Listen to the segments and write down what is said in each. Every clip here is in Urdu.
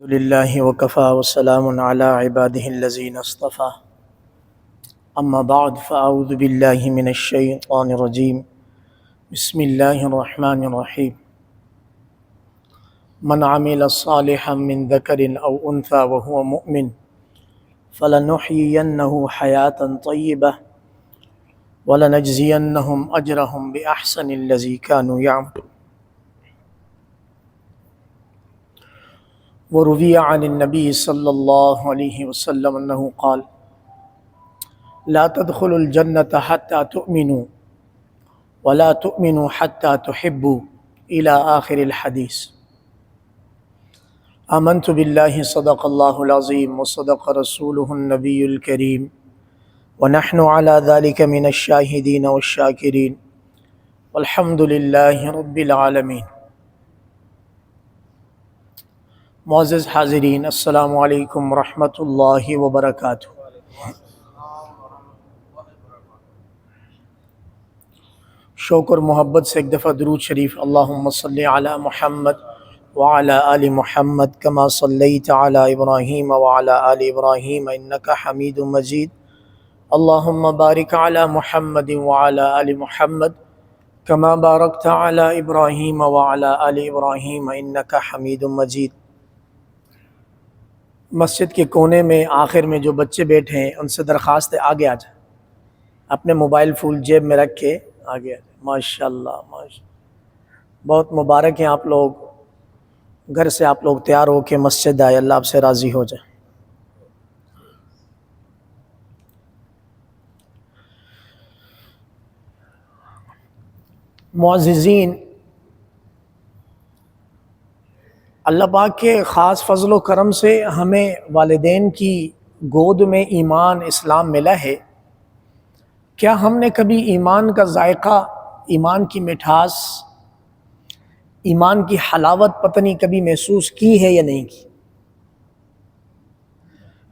الحمد لله وكفى والسلام على عباده الذين اصطفى أما بعد فأعوذ بالله من الشيطان الرجيم بسم الله الرحمن الرحيم من عمل صالحا من ذكر أو أنثى وهو مؤمن فلنحيينه حياة طيبة ولنجزينهم أجرهم بأحسن الذي كانوا يعملون. وروي عن النبي صلى الله عليه وسلم أنه قال لا تدخلوا الجنة حتى تؤمنوا ولا تؤمنوا حتى تحبوا إلى آخر الحديث. آمنت بالله صدق الله العظيم وصدق رسوله النبي الكريم ونحن على ذلك من الشاهدين والشاكرين والحمد لله رب العالمين. معزز حاضرین، السلام علیکم ورحمۃ اللہ وبرکاتہ. شوق اور محبت سے ایک دفعہ درود شریف. اللہم صلی علی محمد وعلی آل محمد کما صلیت علی ابراہیم وعلی آل ابراہیم انک حمید مجید. اللہم بارک علی محمد وعلی آل محمد کما بارکت علی ابراہیم وعلی آل ابراہیم انک حمید مجید. مسجد کے کونے میں آخر میں جو بچے بیٹھے ہیں ان سے درخواست ہے آگے آ جائیں، اپنے موبائل فون جیب میں رکھ کے آگے آ جائیں. ماشاءاللہ ماشاءاللہ، بہت مبارک ہیں آپ لوگ. گھر سے آپ لوگ تیار ہو کے مسجد آئے، اللہ آپ سے راضی ہو جائے. معززین، اللہ پاک کے خاص فضل و کرم سے ہمیں والدین کی گود میں ایمان اسلام ملا ہے. کیا ہم نے کبھی ایمان کا ذائقہ، ایمان کی مٹھاس، ایمان کی حلاوت پتہ نہیں کبھی محسوس کی ہے یا نہیں کی؟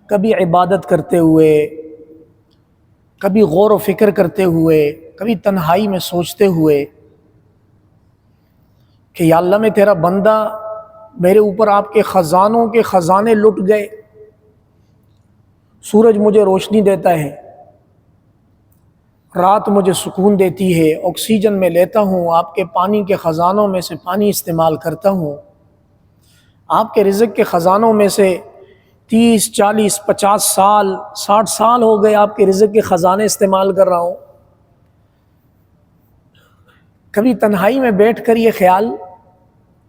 کبھی عبادت کرتے ہوئے، کبھی غور و فکر کرتے ہوئے، کبھی تنہائی میں سوچتے ہوئے کہ یا اللہ میں تیرا بندہ، میرے اوپر آپ کے خزانوں کے خزانے لٹ گئے. سورج مجھے روشنی دیتا ہے، رات مجھے سکون دیتی ہے، آکسیجن میں لیتا ہوں، آپ کے پانی کے خزانوں میں سے پانی استعمال کرتا ہوں، آپ کے رزق کے خزانوں میں سے 30 40 50 سال 60 سال ہو گئے آپ کے رزق کے خزانے استعمال کر رہا ہوں. کبھی تنہائی میں بیٹھ کر یہ خیال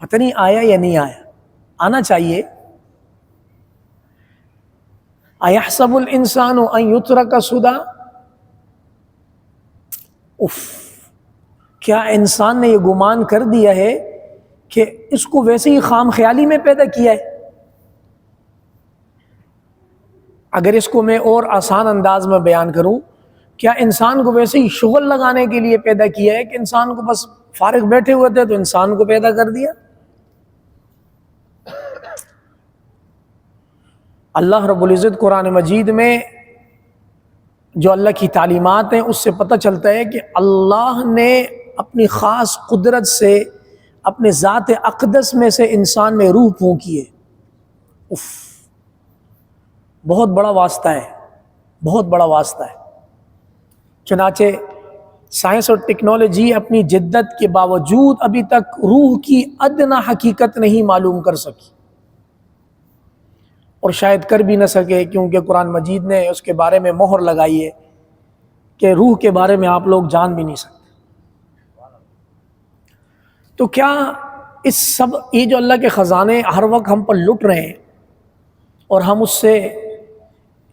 پتہ نہیں آیا یا نہیں آیا؟ آنا چاہیے. اَيَحْسَبُ الْإِنسَانُ أَن يُتْرَكَ سُدًى. کیا انسان نے یہ گمان کر دیا ہے کہ اس کو ویسے ہی خام خیالی میں پیدا کیا ہے؟ اگر اس کو میں اور آسان انداز میں بیان کروں، کیا انسان کو ویسے ہی شغل لگانے کے لیے پیدا کیا ہے کہ انسان کو بس فارغ بیٹھے ہوئے تھے تو انسان کو پیدا کر دیا؟ اللہ رب العزت قرآن مجید میں جو اللہ کی تعلیمات ہیں اس سے پتہ چلتا ہے کہ اللہ نے اپنی خاص قدرت سے اپنے ذات اقدس میں سے انسان میں روح پھونکی ہے. بہت بڑا واسطہ ہے، بہت بڑا واسطہ ہے. چنانچہ سائنس اور ٹیکنالوجی اپنی جدت کے باوجود ابھی تک روح کی ادنیٰ حقیقت نہیں معلوم کر سکی، اور شاید کر بھی نہ سکے، کیونکہ قرآن مجید نے اس کے بارے میں مہر لگائی ہے کہ روح کے بارے میں آپ لوگ جان بھی نہیں سکتے. تو کیا اس سب یہ جو اللہ کے خزانے ہر وقت ہم پر لٹ رہے ہیں اور ہم اس سے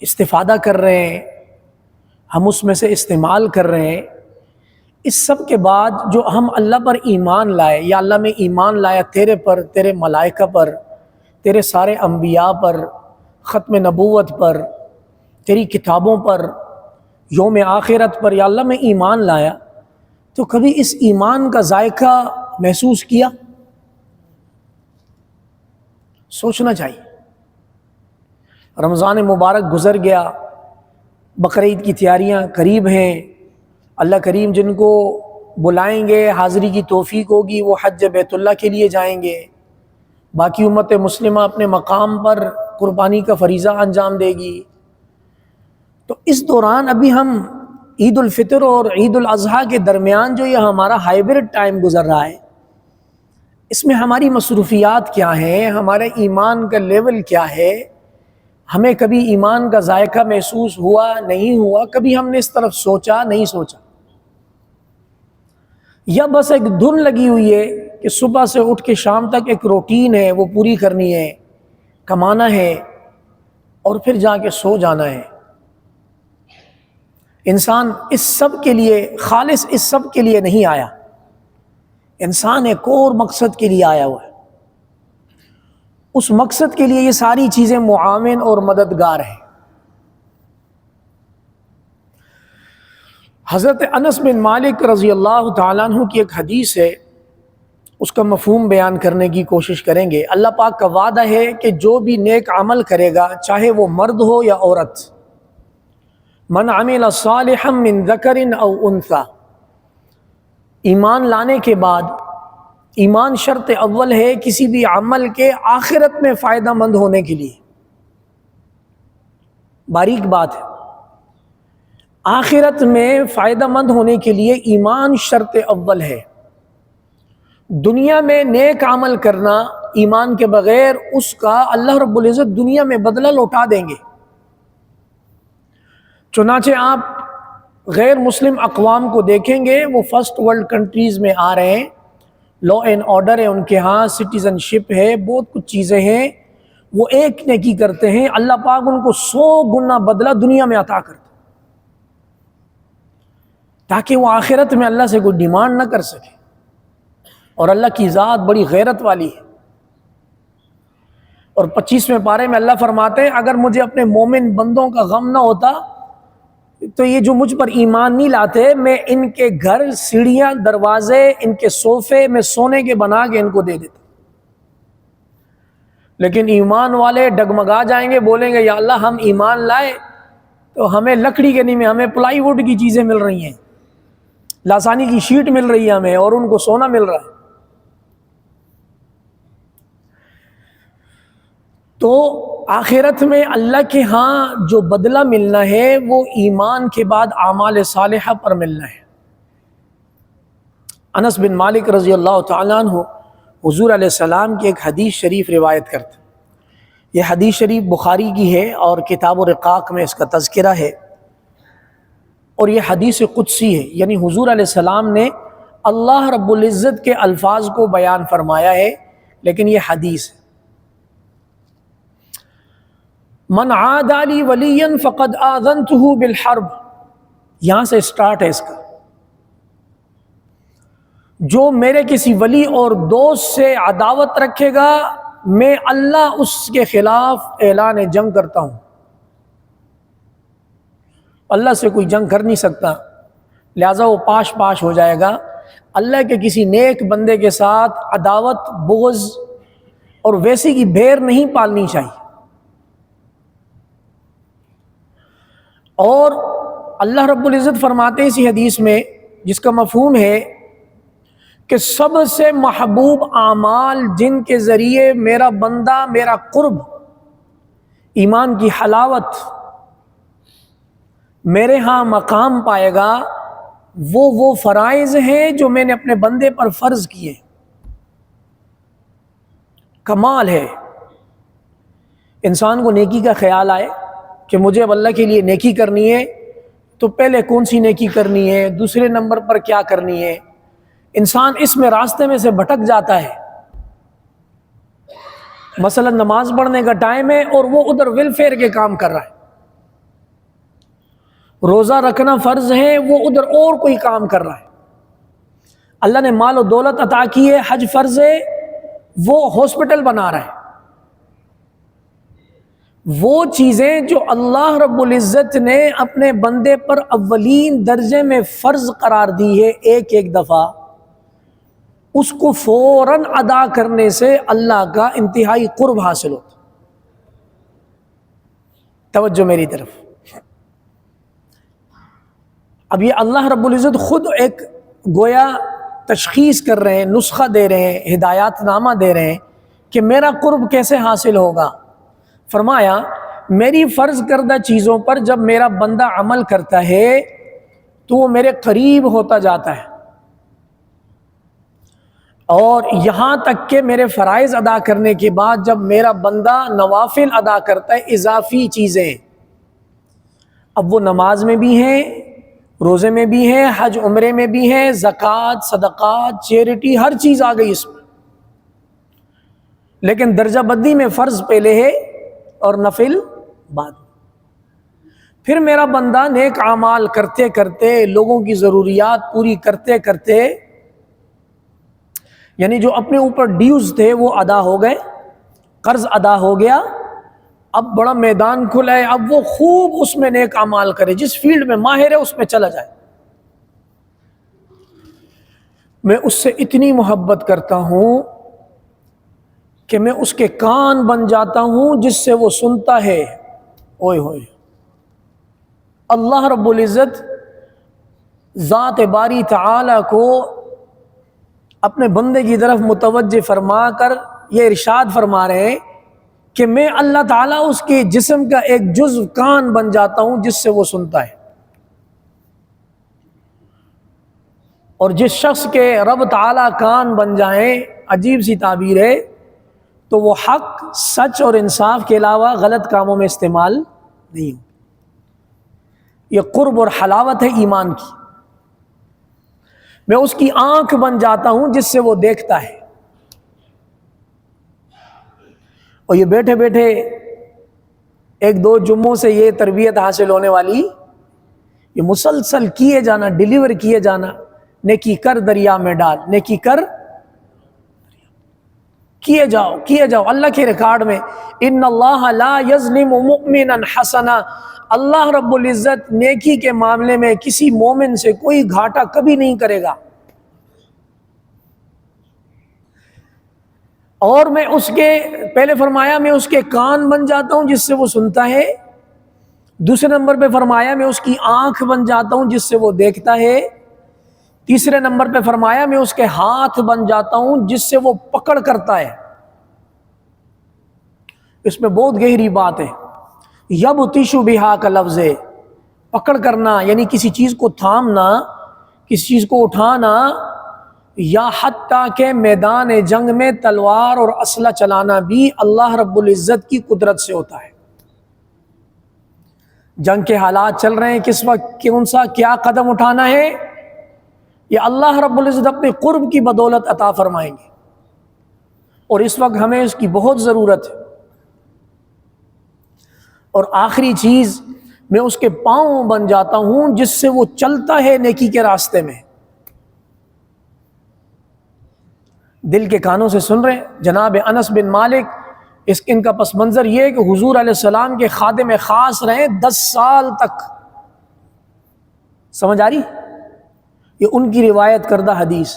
استفادہ کر رہے ہیں، ہم اس میں سے استعمال کر رہے ہیں، اس سب کے بعد جو ہم اللہ پر ایمان لائے، یا اللہ میں ایمان لایا تیرے پر، تیرے ملائکہ پر، تیرے سارے انبیاء پر، ختم نبوت پر، تیری کتابوں پر، یوم آخرت پر، یا اللہ میں ایمان لایا، تو کبھی اس ایمان کا ذائقہ محسوس کیا؟ سوچنا چاہیے. رمضان مبارک گزر گیا، بقرعید کی تیاریاں قریب ہیں. اللہ کریم جن کو بلائیں گے، حاضری کی توفیق ہوگی، وہ حج بیت اللہ کے لیے جائیں گے. باقی امت مسلمہ اپنے مقام پر قربانی کا فریضہ انجام دے گی۔ تو اس دوران ابھی ہم عید الفطر اور عید الاضحیٰ کے درمیان جو یہ ہمارا ہائیبرڈ ٹائم گزر رہا ہے، اس میں ہماری مصروفیات کیا ہیں، ہمارے ایمان کا لیول کیا ہے، ہمیں کبھی ایمان کا ذائقہ محسوس ہوا نہیں ہوا، کبھی ہم نے اس طرف سوچا نہیں سوچا، یا بس ایک دھن لگی ہوئی ہے کہ صبح سے اٹھ کے شام تک ایک روٹین ہے، وہ پوری کرنی ہے، کمانا ہے اور پھر جا کے سو جانا ہے۔ انسان اس سب کے لیے، خالص اس سب کے لیے نہیں آیا، انسان ایک اور مقصد کے لیے آیا ہوا ہے، اس مقصد کے لیے یہ ساری چیزیں معاون اور مددگار ہیں۔ حضرت انس بن مالک رضی اللہ تعالیٰ عنہ کی ایک حدیث ہے، اس کا مفہوم بیان کرنے کی کوشش کریں گے۔ اللہ پاک کا وعدہ ہے کہ جو بھی نیک عمل کرے گا، چاہے وہ مرد ہو یا عورت، من عمل صالحا من ذکر او انثی، ایمان لانے کے بعد، ایمان شرط اول ہے کسی بھی عمل کے آخرت میں فائدہ مند ہونے کے لیے۔ باریک بات ہے، آخرت میں فائدہ مند ہونے کے لیے ایمان شرط اول ہے۔ دنیا میں نیک عمل کرنا ایمان کے بغیر، اس کا اللہ رب العزت دنیا میں بدلہ لوٹا دیں گے۔ چنانچہ آپ غیر مسلم اقوام کو دیکھیں گے، وہ فرسٹ ورلڈ کنٹریز میں آ رہے ہیں، لا اینڈ آرڈر ہے ان کے ہاں، سٹیزن شپ ہے، بہت کچھ چیزیں ہیں، وہ ایک نیکی کرتے ہیں، اللہ پاک ان کو 100 گنا بدلہ دنیا میں عطا کرتے، تاکہ وہ آخرت میں اللہ سے کوئی ڈیمانڈ نہ کر سکے۔ اور اللہ کی ذات بڑی غیرت والی ہے۔ اور 25ویں پارے میں اللہ فرماتے ہیں، اگر مجھے اپنے مومن بندوں کا غم نہ ہوتا تو یہ جو مجھ پر ایمان نہیں لاتے، میں ان کے گھر، سیڑھیاں، دروازے، ان کے صوفے میں سونے کے بنا کے ان کو دے دیتا۔ لیکن ایمان والے ڈگمگا جائیں گے، بولیں گے یا اللہ ہم ایمان لائے تو ہمیں لکڑی کے نہیں میں، ہمیں پلائی ووڈ کی چیزیں مل رہی ہیں، لاسانی کی شیٹ مل رہی ہے ہمیں، اور ان کو سونا مل رہا ہے۔ تو آخرت میں اللہ کے ہاں جو بدلہ ملنا ہے وہ ایمان کے بعد اعمال صالحہ پر ملنا ہے۔ انس بن مالک رضی اللہ تعالیٰ عنہ حضور علیہ السلام کی ایک حدیث شریف روایت کرتے ہیں۔ یہ حدیث شریف بخاری کی ہے اور کتاب الرقاق میں اس کا تذکرہ ہے، اور یہ حدیث قدسی ہے، یعنی حضور علیہ السلام نے اللہ رب العزت کے الفاظ کو بیان فرمایا ہے، لیکن یہ حدیث ہے۔ من عاد لی ولیا فقد آذنتہ بالحرب، یہاں سے سٹارٹ ہے اس کا۔ جو میرے کسی ولی اور دوست سے عداوت رکھے گا، میں اللہ اس کے خلاف اعلان جنگ کرتا ہوں۔ اللہ سے کوئی جنگ کر نہیں سکتا، لہذا وہ پاش پاش ہو جائے گا۔ اللہ کے کسی نیک بندے کے ساتھ عداوت، بغض اور ویسی کی بھیر نہیں پالنی چاہیے۔ اور اللہ رب العزت فرماتے ہیں اسی حدیث میں، جس کا مفہوم ہے کہ سب سے محبوب اعمال جن کے ذریعے میرا بندہ میرا قرب، ایمان کی حلاوت میرے ہاں مقام پائے گا، وہ فرائض ہیں جو میں نے اپنے بندے پر فرض کیے۔ کمال ہے انسان کو نیکی کا خیال آئے کہ مجھے اب اللہ کے لیے نیکی کرنی ہے، تو پہلے کون سی نیکی کرنی ہے، دوسرے نمبر پر کیا کرنی ہے۔ انسان اس میں راستے میں سے بھٹک جاتا ہے۔ مثلا نماز پڑھنے کا ٹائم ہے اور وہ ادھر ویلفیئر کے کام کر رہا ہے، روزہ رکھنا فرض ہے، وہ ادھر اور کوئی کام کر رہا ہے۔ اللہ نے مال و دولت عطا کی ہے، حج فرض ہے، وہ ہاسپٹل بنا رہا ہے۔ وہ چیزیں جو اللہ رب العزت نے اپنے بندے پر اولین درجے میں فرض قرار دی ہے ایک ایک دفعہ، اس کو فوراً ادا کرنے سے اللہ کا انتہائی قرب حاصل ہوتا۔ توجہ میری طرف۔ اب یہ اللہ رب العزت خود ایک گویا تشخیص کر رہے ہیں، نسخہ دے رہے ہیں، ہدایات نامہ دے رہے ہیں کہ میرا قرب کیسے حاصل ہوگا؟ فرمایا میری فرض کردہ چیزوں پر جب میرا بندہ عمل کرتا ہے تو وہ میرے قریب ہوتا جاتا ہے، اور یہاں تک کہ میرے فرائض ادا کرنے کے بعد جب میرا بندہ نوافل ادا کرتا ہے، اضافی چیزیں، اب وہ نماز میں بھی ہیں، روزے میں بھی ہیں، حج عمرے میں بھی ہیں، زکوٰۃ، صدقات، چیریٹی، ہر چیز آ گئی اس میں، لیکن درجہ بندی میں فرض پہلے ہے اور نفل بعد میں۔ پھر میرا بندہ نیک اعمال کرتے کرتے، لوگوں کی ضروریات پوری کرتے کرتے، یعنی جو اپنے اوپر ڈیوز تھے وہ ادا ہو گئے، قرض ادا ہو گیا، اب بڑا میدان کھلا ہے، اب وہ خوب اس میں نیک اعمال کرے، جس فیلڈ میں ماہر ہے اس میں چلا جائے۔ میں اس سے اتنی محبت کرتا ہوں کہ میں اس کے کان بن جاتا ہوں جس سے وہ سنتا ہے۔ اوئے ہوئے، اللہ رب العزت ذات باری تعالی کو اپنے بندے کی طرف متوجہ فرما کر یہ ارشاد فرما رہے ہیں کہ میں اللہ تعالیٰ اس کے جسم کا ایک جزو کان بن جاتا ہوں جس سے وہ سنتا ہے، اور جس شخص کے رب تعالیٰ کان بن جائیں، عجیب سی تعبیر ہے، تو وہ حق، سچ اور انصاف کے علاوہ غلط کاموں میں استعمال نہیں ہو۔ یہ قرب اور حلاوت ہے ایمان کی۔ میں اس کی آنکھ بن جاتا ہوں جس سے وہ دیکھتا ہے، اور یہ بیٹھے بیٹھے ایک دو جمعوں سے یہ تربیت حاصل ہونے والی، یہ مسلسل کیے جانا، ڈیلیور کیے جانا، نیکی کر دریا میں ڈال، نیکی کر کیے جاؤ اللہ کے ریکارڈ میں۔ ان اللہ لا یظلم مؤمنا حسنا، اللہ رب العزت نیکی کے معاملے میں کسی مومن سے کوئی گھاٹا کبھی نہیں کرے گا۔ اور میں اس کے، پہلے فرمایا میں اس کے کان بن جاتا ہوں جس سے وہ سنتا ہے، دوسرے نمبر پہ فرمایا میں اس کی آنکھ بن جاتا ہوں جس سے وہ دیکھتا ہے، تیسرے نمبر پہ فرمایا میں اس کے ہاتھ بن جاتا ہوں جس سے وہ پکڑ کرتا ہے۔ اس میں بہت گہری بات ہے۔ یبطش بہا کا لفظ ہے، پکڑ کرنا یعنی کسی چیز کو تھامنا، کسی چیز کو اٹھانا، یا حتیٰ کہ میدان جنگ میں تلوار اور اسلحہ چلانا بھی اللہ رب العزت کی قدرت سے ہوتا ہے۔ جنگ کے حالات چل رہے ہیں، کس وقت کون سا کیا قدم اٹھانا ہے، یہ اللہ رب العزت اپنے قرب کی بدولت عطا فرمائیں گے، اور اس وقت ہمیں اس کی بہت ضرورت ہے۔ اور آخری چیز، میں اس کے پاؤں بن جاتا ہوں جس سے وہ چلتا ہے نیکی کے راستے میں۔ دل کے کانوں سے سن رہے ہیں جناب انس بن مالک، ان کا پس منظر یہ ہے کہ حضور علیہ السلام کے خادم خاص رہے 10 سال تک۔ سمجھ آ رہی؟ یہ ان کی روایت کردہ حدیث۔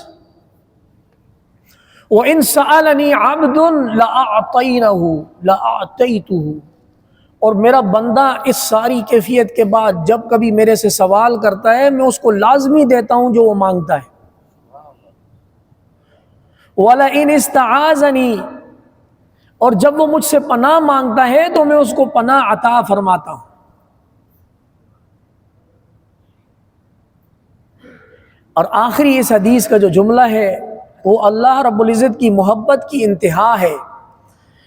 وَإِن سَأَلَنِي عَبْدٌ لَأَعْطَيْتُهُ، اور میرا بندہ اس ساری کیفیت کے بعد جب کبھی میرے سے سوال کرتا ہے میں اس کو لازمی دیتا ہوں جو وہ مانگتا ہے۔ وَلَئِنِ اسْتَعَاذَنِي، اور جب وہ مجھ سے پناہ مانگتا ہے تو میں اس کو پناہ عطا فرماتا ہوں۔ اور آخری اس حدیث کا جو جملہ ہے وہ اللہ رب العزت کی محبت کی انتہا ہے۔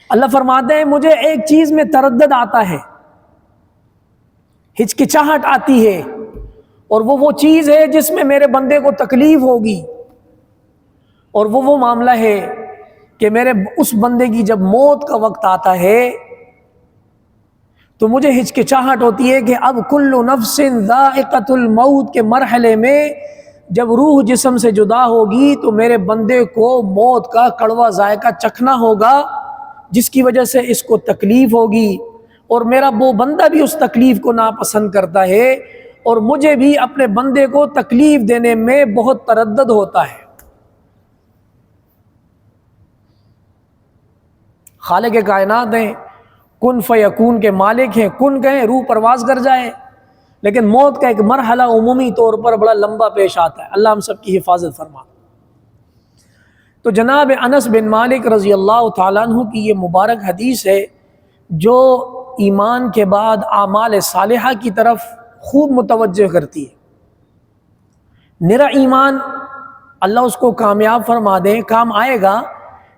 اللہ فرماتے ہیں مجھے ایک چیز میں تردد آتا ہے، ہچکچاہٹ آتی ہے، اور وہ چیز ہے جس میں میرے بندے کو تکلیف ہوگی، اور وہ معاملہ ہے کہ میرے اس بندے کی جب موت کا وقت آتا ہے تو مجھے ہچکچاہٹ ہوتی ہے کہ اب کل نفس ذائقۃ الموت کے مرحلے میں جب روح جسم سے جدا ہوگی تو میرے بندے کو موت کا کڑوا ذائقہ چکھنا ہوگا، جس کی وجہ سے اس کو تکلیف ہوگی، اور میرا وہ بندہ بھی اس تکلیف کو ناپسند کرتا ہے، اور مجھے بھی اپنے بندے کو تکلیف دینے میں بہت تردد ہوتا ہے۔ خالق کائنات ہیں، کن فیکون کے مالک ہیں، کن کہیں روح پرواز کر جائے، لیکن موت کا ایک مرحلہ عمومی طور پر بڑا لمبا پیش آتا ہے۔ اللہ ہم سب کی حفاظت فرما۔ تو جناب انس بن مالک رضی اللہ تعالیٰ عنہ کی یہ مبارک حدیث ہے جو ایمان کے بعد اعمال صالحہ کی طرف خوب متوجہ کرتی ہے۔ نرا ایمان اللہ اس کو کامیاب فرما دے، کام آئے گا،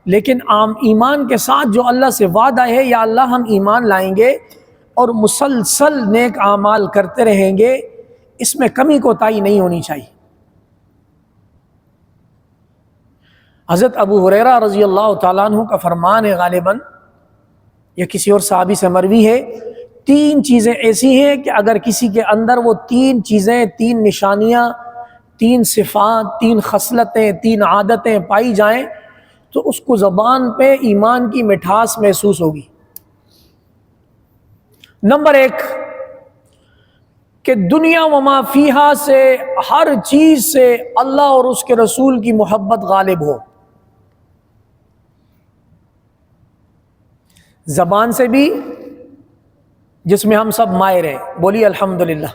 لیکن عام ایمان کے ساتھ جو اللہ سے وعدہ ہے یا اللہ ہم ایمان لائیں گے اور مسلسل نیک اعمال کرتے رہیں گے، اس میں کمی کوتاہی نہیں ہونی چاہیے۔ حضرت ابو ہریرہ رضی اللہ تعالیٰ عنہ کا فرمان ہے، غالباً یا کسی اور صحابی سے مروی ہے، 3 چیزیں ایسی ہیں کہ اگر کسی کے اندر وہ 3 چیزیں، 3 نشانیاں، 3 صفات، 3 خصلتیں، 3 عادتیں پائی جائیں تو اس کو زبان پہ ایمان کی مٹھاس محسوس ہوگی۔ نمبر 1 کہ دنیا و ما فیہا سے، ہر چیز سے اللہ اور اس کے رسول کی محبت غالب ہو، زبان سے بھی، جس میں ہم سب ماہر ہیں، بولیے الحمدللہ،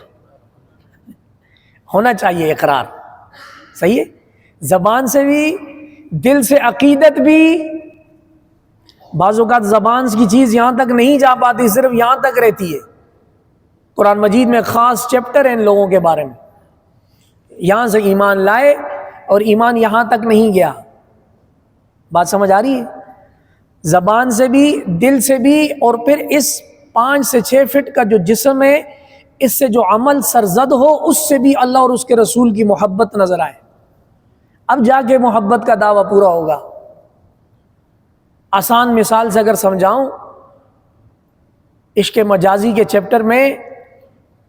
ہونا چاہیے اقرار، صحیح ہے، زبان سے بھی، دل سے عقیدت بھی۔ بعض اوقات زبان کی چیز یہاں تک نہیں جا پاتی، صرف یہاں تک رہتی ہے۔ قرآن مجید میں خاص چیپٹر ہے ان لوگوں کے بارے میں، یہاں سے ایمان لائے اور ایمان یہاں تک نہیں گیا۔ بات سمجھ آ رہی ہے؟ زبان سے بھی، دل سے بھی، اور پھر اس 5 سے 6 فٹ کا جو جسم ہے، اس سے جو عمل سرزد ہو، اس سے بھی اللہ اور اس کے رسول کی محبت نظر آئے، اب جا کے محبت کا دعویٰ پورا ہوگا۔ آسان مثال سے اگر سمجھاؤں، عشق مجازی کے چیپٹر میں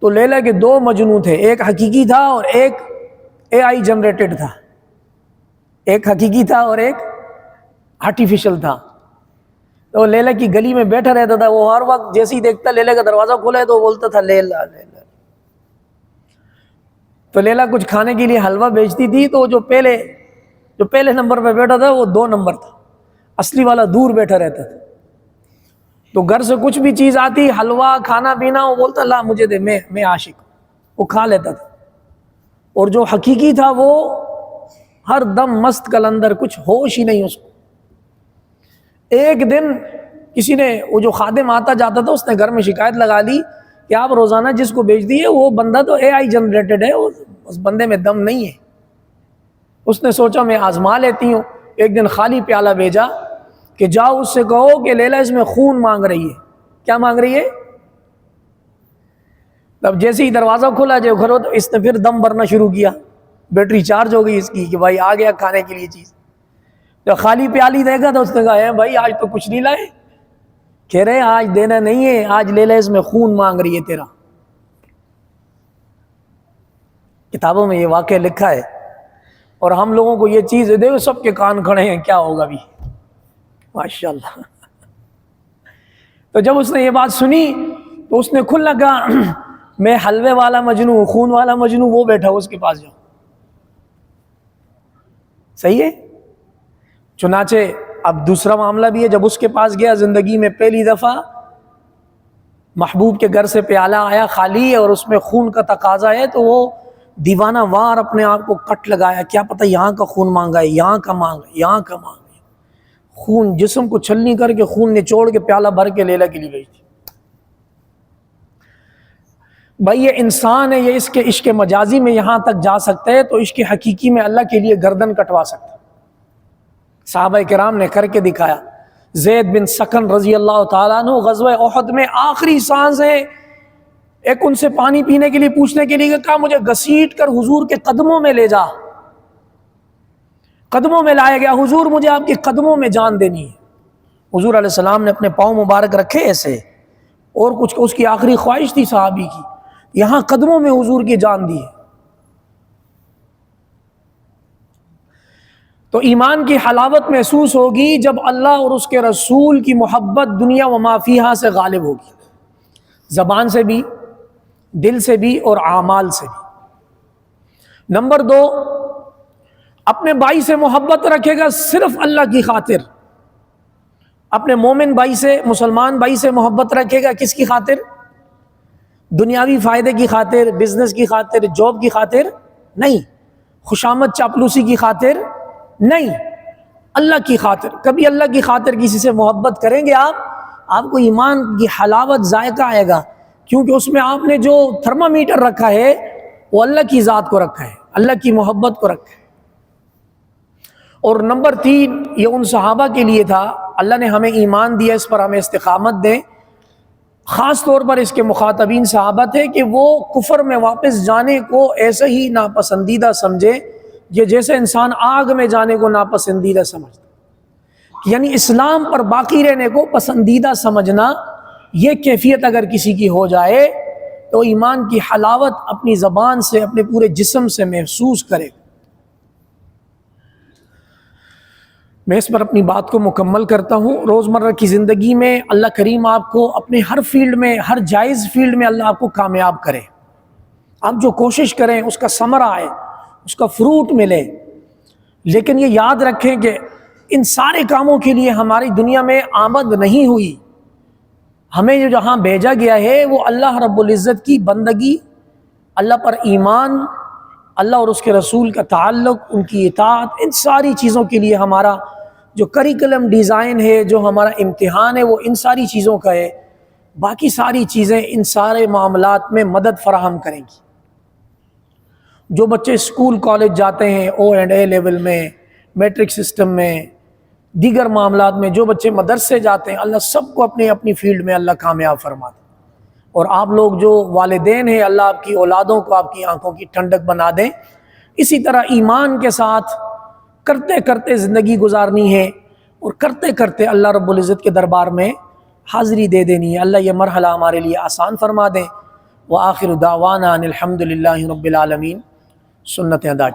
تو لیلا کے 2 مجنوں تھے، ایک حقیقی تھا اور ایک AI جنریٹڈ تھا، ایک حقیقی تھا اور ایک آرٹیفیشل تھا۔ تو لیلا کی گلی میں بیٹھا رہتا تھا، وہ ہر وقت جیسے ہی دیکھتا لیلا کا دروازہ کھلا ہے تو بولتا تھا لیلا لیلا۔ تو لیلا کچھ کھانے کے لیے حلوہ بیچتی تھی، تو جو پہلے نمبر پہ بیٹھا تھا وہ 2 نمبر تھا، اصلی والا دور بیٹھا رہتا تھا۔ تو گھر سے کچھ بھی چیز آتی، حلوہ، کھانا پینا، وہ بولتا لا مجھے دے، میں عاشق ہوں، وہ کھا لیتا تھا۔ اور جو حقیقی تھا وہ ہر دم مست کلندر، کچھ ہوش ہی نہیں اس کو۔ ایک دن کسی نے، وہ جو خادم آتا جاتا تھا، اس نے گھر میں شکایت لگا لی کہ آپ روزانہ جس کو بیچ دیے وہ بندہ تو AI جنریٹڈ ہے، اس بندے میں دم نہیں ہے۔ اس نے سوچا میں آزما لیتی ہوں، ایک دن خالی پیالہ بھیجا کہ جاؤ اس سے کہو کہ لیلا اس میں خون مانگ رہی ہے۔ کیا مانگ رہی ہے؟ تب جیسے ہی دروازہ کھولا جو گھروں، تو اس نے پھر دم بھرنا شروع کیا، بیٹری چارج ہو گئی اس کی کہ بھائی آ گیا کھانے کے لیے چیز۔ تو خالی پیالی دیکھا تو اس نے کہا بھائی آج تو کچھ نہیں لائے؟ کہہ رہے آج دینا نہیں ہے، آج لیلا اس میں خون مانگ رہی ہے تیرا۔ کتابوں میں یہ واقعہ لکھا ہے، اور ہم لوگوں کو یہ چیز دیکھو سب کے کان کھڑے ہیں، کیا ہوگا بھی، ماشاءاللہ۔ تو جب اس نے یہ بات سنی تو اس نے کھلا کہا میں حلوے والا مجنوں، خون والا مجنوں، وہ بیٹھا اس کے پاس جاؤ۔ صحیح ہے؟ چنانچہ اب دوسرا معاملہ بھی ہے، جب اس کے پاس گیا، زندگی میں پہلی دفعہ محبوب کے گھر سے پیالہ آیا خالی اور اس میں خون کا تقاضا ہے، تو وہ دیوانہ وار اپنے آپ کو کٹ لگایا، کیا پتہ یہاں کا خون مانگا ہے، یہاں کا مانگا ہے، یہاں کا مانگا ہے۔ خون جسم کو چھلنی کر کے، خون نچوڑ کے پیالہ بھر کے لیلا کے لیے بھیج دی۔ بھائی یہ انسان ہے، یہ اس کے عشق مجازی میں یہاں تک جا سکتا ہے، تو عشق حقیقی میں اللہ کے لیے گردن کٹوا سکتا ہے۔ صحابہ کرام نے کر کے دکھایا۔ زید بن سکن رضی اللہ تعالیٰ عنہ غزوہ احد میں آخری سانس ہے، ایک ان سے پانی پینے کے لیے پوچھنے کے لیے کہا مجھے گھسیٹ کر حضور کے قدموں میں لے جا۔ قدموں میں لایا گیا، حضور مجھے آپ کے قدموں میں جان دینی ہے۔ حضور علیہ السلام نے اپنے پاؤں مبارک رکھے ایسے، اور کچھ اس کی آخری خواہش تھی صحابی کی، یہاں قدموں میں حضور کی جان دی ہے۔ تو ایمان کی حلاوت محسوس ہوگی جب اللہ اور اس کے رسول کی محبت دنیا و ما فیہا سے غالب ہوگی، زبان سے بھی، دل سے بھی، اور اعمال سے بھی۔ نمبر 2، اپنے بھائی سے محبت رکھے گا صرف اللہ کی خاطر۔ اپنے مومن بھائی سے، مسلمان بھائی سے محبت رکھے گا کس کی خاطر؟ دنیاوی فائدے کی خاطر، بزنس کی خاطر، جاب کی خاطر نہیں، خوشامد چاپلوسی کی خاطر نہیں، اللہ کی خاطر. کبھی اللہ کی خاطر کسی سے محبت کریں گے آپ کو ایمان کی حلاوت ذائقہ آئے گا، کیونکہ اس میں آپ نے جو تھرمامیٹر رکھا ہے وہ اللہ کی ذات کو رکھا ہے، اللہ کی محبت کو رکھا ہے. اور نمبر 3 یہ ان صحابہ کے لیے تھا، اللہ نے ہمیں ایمان دیا، اس پر ہمیں استقامت دیں. خاص طور پر اس کے مخاطبین صحابہ تھے کہ وہ کفر میں واپس جانے کو ایسے ہی ناپسندیدہ سمجھے کہ جیسے انسان آگ میں جانے کو ناپسندیدہ سمجھتا، یعنی اسلام پر باقی رہنے کو پسندیدہ سمجھنا. یہ کیفیت اگر کسی کی ہو جائے تو ایمان کی حلاوت اپنی زبان سے، اپنے پورے جسم سے محسوس کرے. میں اس پر اپنی بات کو مکمل کرتا ہوں. روزمرہ کی زندگی میں اللہ کریم آپ کو اپنے ہر فیلڈ میں، ہر جائز فیلڈ میں اللہ آپ کو کامیاب کرے. آپ جو کوشش کریں اس کا ثمرہ آئے، اس کا فروٹ ملے. لیکن یہ یاد رکھیں کہ ان سارے کاموں کے لیے ہماری دنیا میں آمد نہیں ہوئی. ہمیں جو جہاں بھیجا گیا ہے وہ اللہ رب العزت کی بندگی، اللہ پر ایمان، اللہ اور اس کے رسول کا تعلق، ان کی اطاعت، ان ساری چیزوں کے لیے ہمارا جو کریکلم ڈیزائن ہے، جو ہمارا امتحان ہے، وہ ان ساری چیزوں کا ہے. باقی ساری چیزیں ان سارے معاملات میں مدد فراہم کریں گی. جو بچے اسکول کالج جاتے ہیں O&A لیول میں، میٹرک سسٹم میں، دیگر معاملات میں، جو بچے مدرسے جاتے ہیں، اللہ سب کو اپنی اپنی فیلڈ میں اللہ کامیاب فرما دے. اور آپ لوگ جو والدین ہیں، اللہ آپ کی اولادوں کو آپ کی آنکھوں کی ٹھنڈک بنا دیں. اسی طرح ایمان کے ساتھ کرتے کرتے زندگی گزارنی ہے، اور کرتے کرتے اللہ رب العزت کے دربار میں حاضری دے دینی ہے. اللہ یہ مرحلہ ہمارے لیے آسان فرما دیں. وآخر دعوانا ان الحمد للہ رب العالمین. سنت ادا کی.